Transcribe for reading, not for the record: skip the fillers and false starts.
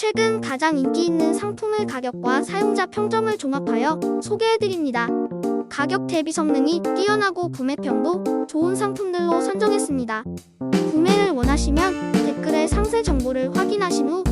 최근 가장 인기 있는 상품의 가격과 사용자 평점을 종합하여 소개해드립니다. 가격 대비 성능이 뛰어나고 구매평도 좋은 상품들로 선정했습니다. 구매를 원하시면 댓글에 상세 정보를 확인하신 후